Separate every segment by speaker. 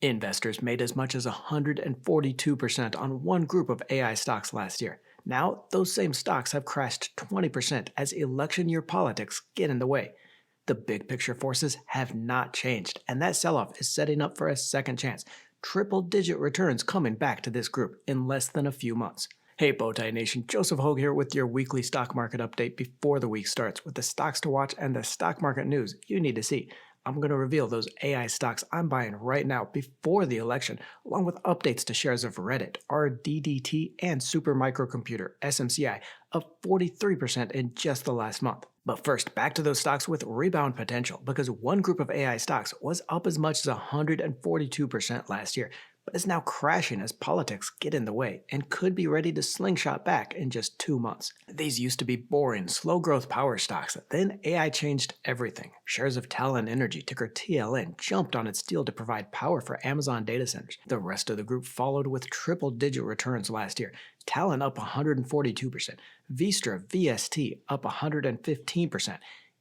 Speaker 1: Investors made as much as 142% on one group of AI stocks last year. Now, those same stocks have crashed 20% as election year politics get in the way. The big picture forces have not changed, and that sell off is setting up for a second chance. Triple digit returns coming back to this group in less than a few months. Hey Bowtie Nation, Joseph Hogue here with your weekly stock market update before the week starts with the stocks to watch and the stock market news you need to see. I'm going to reveal those AI stocks I'm buying right now before the election, along with updates to shares of Reddit, RDDT, and Supermicrocomputer, SMCI, up 43% in just the last month. But first, back to those stocks with rebound potential, because one group of AI stocks was up as much as 142% last year, but is now crashing as politics get in the way and could be ready to slingshot back in just 2 months. These used to be boring, slow-growth power stocks. Then AI changed everything. Shares of Talon Energy, ticker TLN, jumped on its deal to provide power for Amazon data centers. The rest of the group followed with triple-digit returns last year. Talon up 142%, Vistra VST up 115%,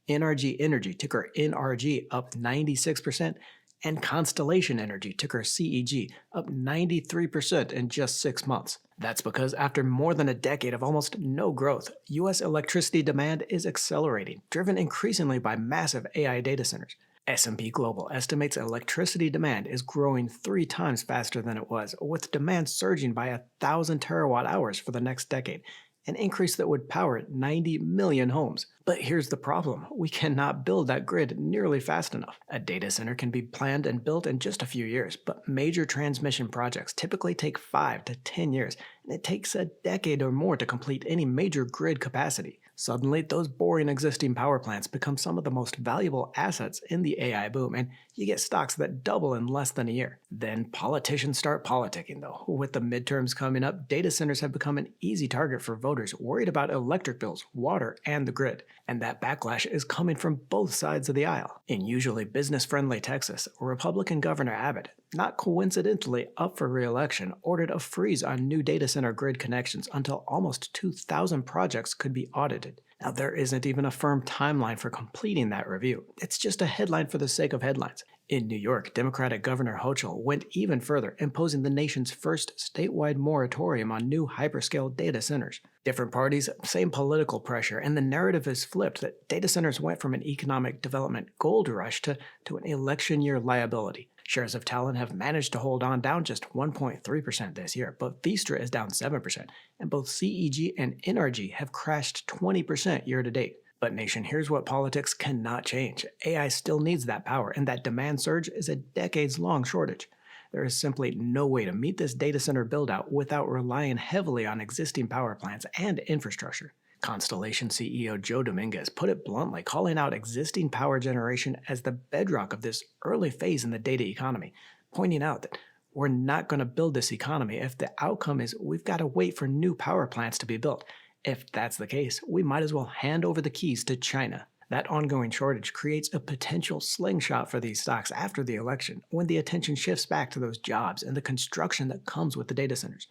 Speaker 1: NRG Energy, ticker NRG, up 96%, and Constellation Energy, ticker CEG, up 93% in just 6 months. That's because after more than a decade of almost no growth, U.S. electricity demand is accelerating, driven increasingly by massive AI data centers. S&P Global estimates electricity demand is growing 3 times faster than it was, with demand surging by 1,000 terawatt hours for the next decade, an increase that would power 90 million homes. But here's the problem. We cannot build that grid nearly fast enough. A data center can be planned and built in just a few years, but major transmission projects typically take 5 to 10 years, and it takes a decade or more to complete any major grid capacity. Suddenly, those boring existing power plants become some of the most valuable assets in the AI boom, and you get stocks that double in less than a year. Then politicians start politicking, though. With the midterms coming up, data centers have become an easy target for voters worried about electric bills, water, and the grid. And that backlash is coming from both sides of the aisle. In usually business-friendly Texas, Republican Governor Abbott, not coincidentally up for re-election, ordered a freeze on new data center grid connections until almost 2,000 projects could be audited. Now, there isn't even a firm timeline for completing that review. It's just a headline for the sake of headlines. In New York, Democratic Governor Hochul went even further, imposing the nation's first statewide moratorium on new hyperscale data centers. Different parties, same political pressure, and the narrative is flipped that data centers went from an economic development gold rush to an election year liability. Shares of Talon have managed to hold on, down just 1.3% this year, but Vistra is down 7%, and both CEG and NRG have crashed 20% year to date. But nation, here's what politics cannot change. AI still needs that power, and that demand surge is a decades-long shortage. There is simply no way to meet this data center build-out without relying heavily on existing power plants and infrastructure. Constellation CEO Joe Dominguez put it bluntly, calling out existing power generation as the bedrock of this early phase in the data economy, pointing out that we're not going to build this economy if the outcome is we've got to wait for new power plants to be built. If that's the case, we might as well hand over the keys to China. That ongoing shortage creates a potential slingshot for these stocks after the election, when the attention shifts back to those jobs and the construction that comes with the data centers.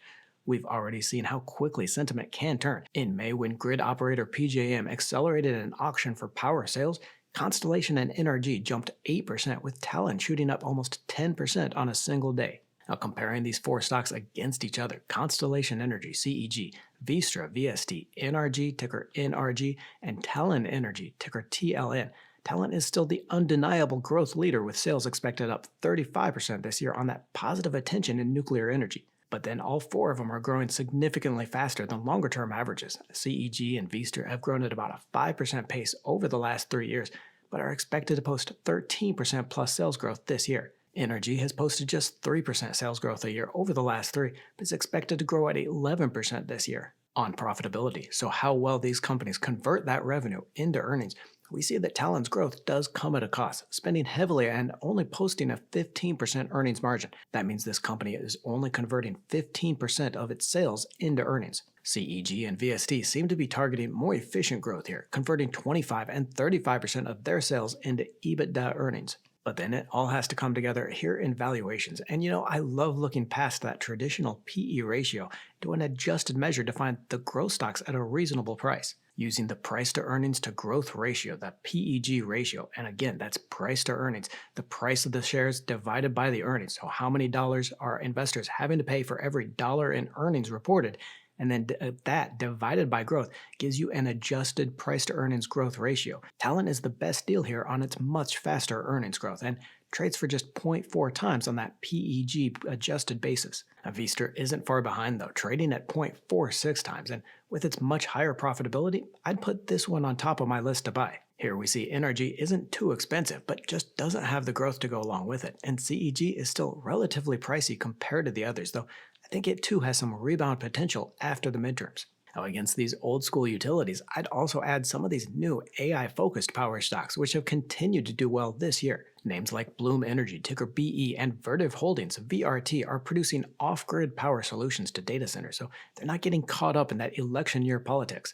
Speaker 1: We've already seen how quickly sentiment can turn. In May, when grid operator PJM accelerated an auction for power sales, Constellation and NRG jumped 8%, with Talon shooting up almost 10% on a single day. Now, comparing these 4 stocks against each other, Constellation Energy, CEG, Vistra, VST, NRG, ticker NRG, and Talon Energy, ticker TLN. Talon is still the undeniable growth leader, with sales expected up 35% this year on that positive attention in nuclear energy. But then all 4 of them are growing significantly faster than longer-term averages. CEG and Vistra have grown at about a 5% pace over the last 3 years, but are expected to post 13% plus sales growth this year. NRG has posted just 3% sales growth a year over the last 3, but is expected to grow at 11% this year. On profitability, so how well these companies convert that revenue into earnings, we see that Talon's growth does come at a cost, spending heavily and only posting a 15% earnings margin. That means this company is only converting 15% of its sales into earnings. CEG and VST seem to be targeting more efficient growth here, converting 25 and 35% of their sales into EBITDA earnings. But then it all has to come together here in valuations. And I love looking past that traditional PE ratio to an adjusted measure to find the growth stocks at a reasonable price. Using the price to earnings to growth ratio, the PEG ratio. And again, that's price to earnings, the price of the shares divided by the earnings. So how many dollars are investors having to pay for every dollar in earnings reported? And then that divided by growth gives you an adjusted price to earnings growth ratio. Talent is the best deal here on its much faster earnings growth and trades for just 0.4 times on that PEG adjusted basis. Now, Vista isn't far behind though, trading at 0.46 times, and with its much higher profitability, I'd put this one on top of my list to buy. Here we see NRG isn't too expensive, but just doesn't have the growth to go along with it, and CEG is still relatively pricey compared to the others, though I think it too has some rebound potential after the midterms. Now, against these old school utilities, I'd also add some of these new AI-focused power stocks, which have continued to do well this year. Names like Bloom Energy, ticker BE, and Vertiv Holdings, VRT, are producing off-grid power solutions to data centers, so they're not getting caught up in that election year politics.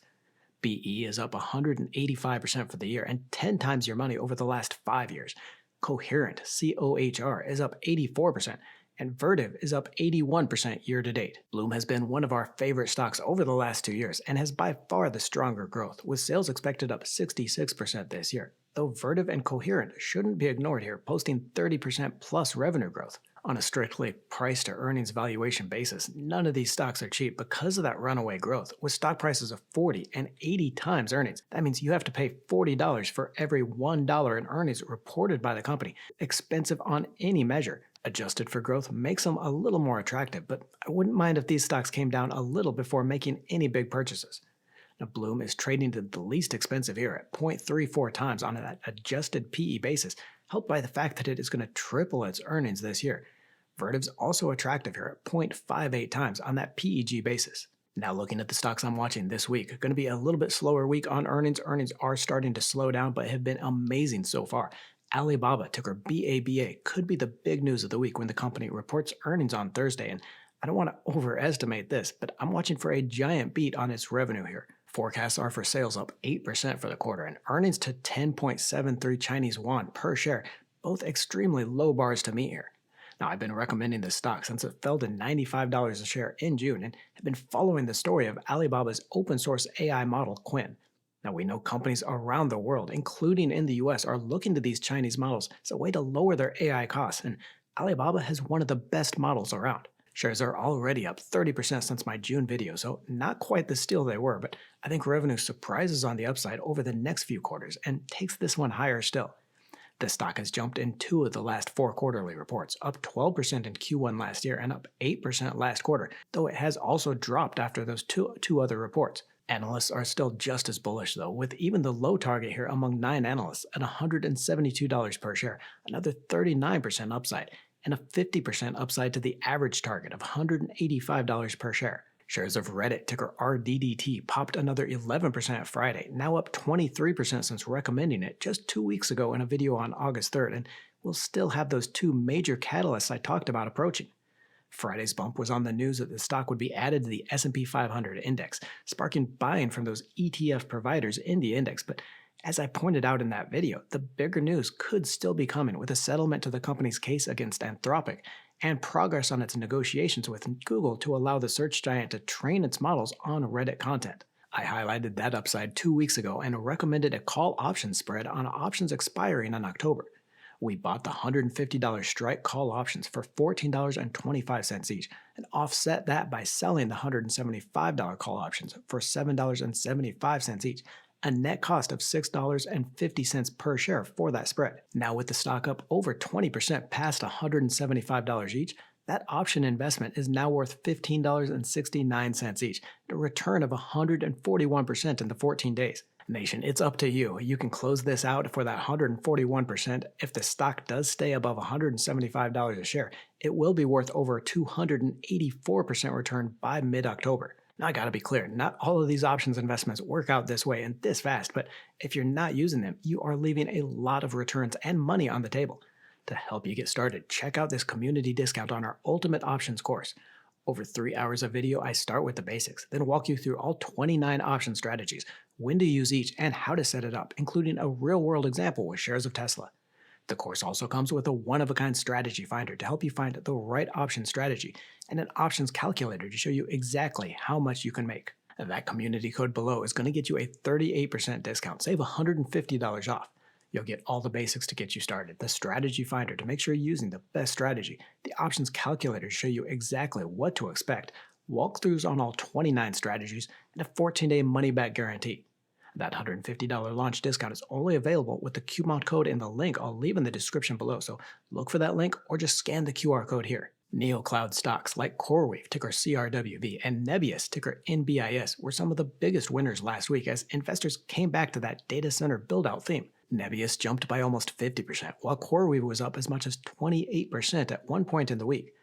Speaker 1: BE is up 185% for the year and 10 times your money over the last 5 years. Coherent, COHR, is up 84%. And Vertiv is up 81% year to date. Bloom has been one of our favorite stocks over the last 2 years and has by far the stronger growth, with sales expected up 66% this year. Though Vertiv and Coherent shouldn't be ignored here, posting 30% plus revenue growth. On a strictly price to earnings valuation basis, none of these stocks are cheap because of that runaway growth, with stock prices of 40 and 80 times earnings. That means you have to pay $40 for every $1 in earnings reported by the company. Expensive on any measure. Adjusted for growth makes them a little more attractive, but I wouldn't mind if these stocks came down a little before making any big purchases. Now, Bloom is trading to the least expensive here at 0.34 times on an adjusted PE basis, helped by the fact that it is going to triple its earnings this year. Vertiv's also attractive here at 0.58 times on that PEG basis. Now looking at the stocks I'm watching this week, going to be a little bit slower week on earnings. Earnings are starting to slow down, but have been amazing so far. Alibaba, ticker BABA, could be the big news of the week when the company reports earnings on Thursday, and I don't want to overestimate this, but I'm watching for a giant beat on its revenue here. Forecasts are for sales up 8% for the quarter and earnings to 10.73 Chinese yuan per share, both extremely low bars to meet here. Now, I've been recommending this stock since it fell to $95 a share in June and have been following the story of Alibaba's open source AI model, Quinn. Now, we know companies around the world, including in the US, are looking to these Chinese models as a way to lower their AI costs, and Alibaba has one of the best models around. Shares are already up 30% since my June video, so not quite the steal they were, but I think revenue surprises on the upside over the next few quarters and takes this one higher still. The stock has jumped in 2 of the last 4 quarterly reports, up 12% in Q1 last year and up 8% last quarter, though it has also dropped after those two other reports. Analysts are still just as bullish though, with even the low target here among 9 analysts at $172 per share, another 39% upside, and a 50% upside to the average target of $185 per share. Shares of Reddit, ticker RDDT, popped another 11% Friday, now up 23% since recommending it just 2 weeks ago in a video on August 3rd, and we'll still have those 2 major catalysts I talked about approaching. Friday's bump was on the news that the stock would be added to the S&P 500 index, sparking buying from those ETF providers in the index, but as I pointed out in that video, the bigger news could still be coming with a settlement to the company's case against Anthropic and progress on its negotiations with Google to allow the search giant to train its models on Reddit content. I highlighted that upside 2 weeks ago and recommended a call option spread on options expiring in October. We bought the $150 strike call options for $14.25 each and offset that by selling the $175 call options for $7.75 each, a net cost of $6.50 per share for that spread. Now with the stock up over 20% past $175 each, that option investment is now worth $15.69 each, a return of 141% in the 14 days. Nation, it's up to you. You can close this out for that 141%. If the stock does stay above $175 a share, it will be worth over 284% return by mid-October. Now, I gotta be clear, not all of these options investments work out this way and this fast, but if you're not using them, you are leaving a lot of returns and money on the table. To help you get started, check out this community discount on our Ultimate Options course. Over 3 hours of video, I start with the basics, then walk you through all 29 option strategies, when to use each, and how to set it up, including a real-world example with shares of Tesla. The course also comes with a one-of-a-kind strategy finder to help you find the right option strategy and an options calculator to show you exactly how much you can make. And that community code below is going to get you a 38% discount. Save $150 off. You'll get all the basics to get you started, the strategy finder to make sure you're using the best strategy, the options calculator to show you exactly what to expect, walkthroughs on all 29 strategies, and a 14-day money-back guarantee. That $150 launch discount is only available with the coupon code in the link I'll leave in the description below, so look for that link or just scan the QR code here. Neocloud stocks like CoreWeave, ticker CRWV, and Nebius, ticker NBIS, were some of the biggest winners last week as investors came back to that data center build-out theme. Nebius jumped by almost 50%, while CoreWeave was up as much as 28% at one point in the week.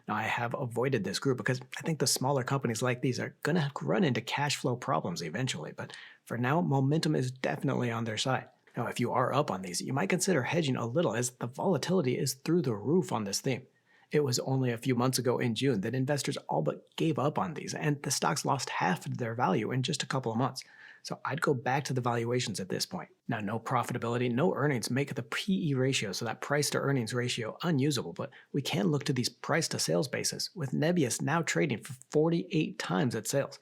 Speaker 1: Now, I have avoided this group because I think the smaller companies like these are going to run into cash flow problems eventually, but for now, momentum is definitely on their side. Now, if you are up on these, you might consider hedging a little as the volatility is through the roof on this theme. It was only a few months ago in June that investors all but gave up on these, and the stocks lost half of their value in just a couple of months. So I'd go back to the valuations at this point. Now, no profitability, no earnings make the PE ratio, so that price to earnings ratio, unusable, but we can look to these price to sales basis, with Nebius now trading for 48 times its sales.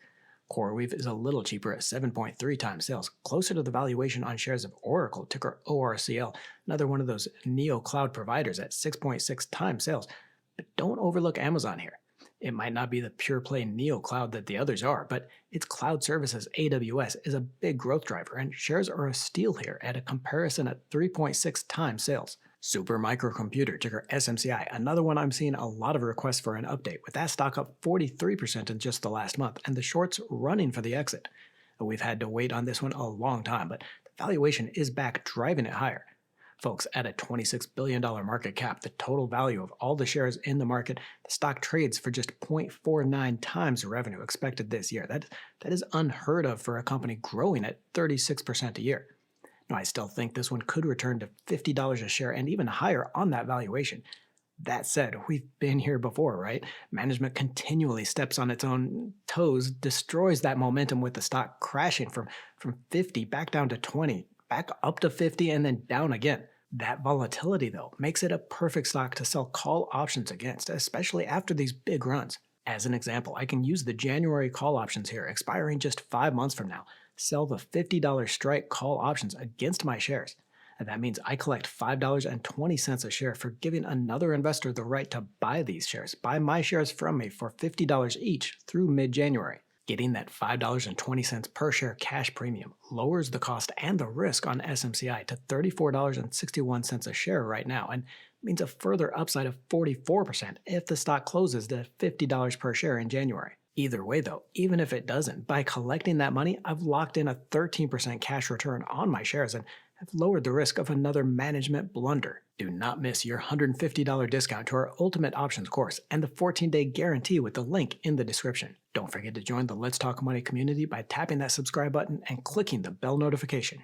Speaker 1: CoreWeave is a little cheaper at 7.3 times sales, closer to the valuation on shares of Oracle, ticker ORCL, another one of those Neocloud providers at 6.6 times sales. But don't overlook Amazon here. It might not be the pure play Neocloud that the others are, but its cloud services AWS is a big growth driver, and shares are a steal here at a comparison at 3.6 times sales. Super Microcomputer, ticker SMCI, another one I'm seeing a lot of requests for an update, with that stock up 43% in just the last month, and the shorts running for the exit. We've had to wait on this one a long time, but the valuation is back, driving it higher. Folks, at a $26 billion market cap, the total value of all the shares in the market, the stock trades for just 0.49 times revenue expected this year. That is unheard of for a company growing at 36% a year. Now, I still think this one could return to $50 a share and even higher on that valuation. That said, we've been here before, right? Management continually steps on its own toes, destroys that momentum with the stock crashing from 50 back down to 20, back up to 50, and then down again. That volatility, though, makes it a perfect stock to sell call options against, especially after these big runs. As an example, I can use the January call options here, expiring just 5 months from now, sell the $50 strike call options against my shares. And that means I collect $5.20 a share for giving another investor the right to buy these shares, buy my shares from me for $50 each through mid-January. Getting that $5.20 per share cash premium lowers the cost and the risk on SMCI to $34.61 a share right now, and means a further upside of 44% if the stock closes to $50 per share in January. Either way though, even if it doesn't, by collecting that money, I've locked in a 13% cash return on my shares and have lowered the risk of another management blunder. Do not miss your $150 discount to our Ultimate Options course and the 14-day guarantee with the link in the description. Don't forget to join the Let's Talk Money community by tapping that subscribe button and clicking the bell notification.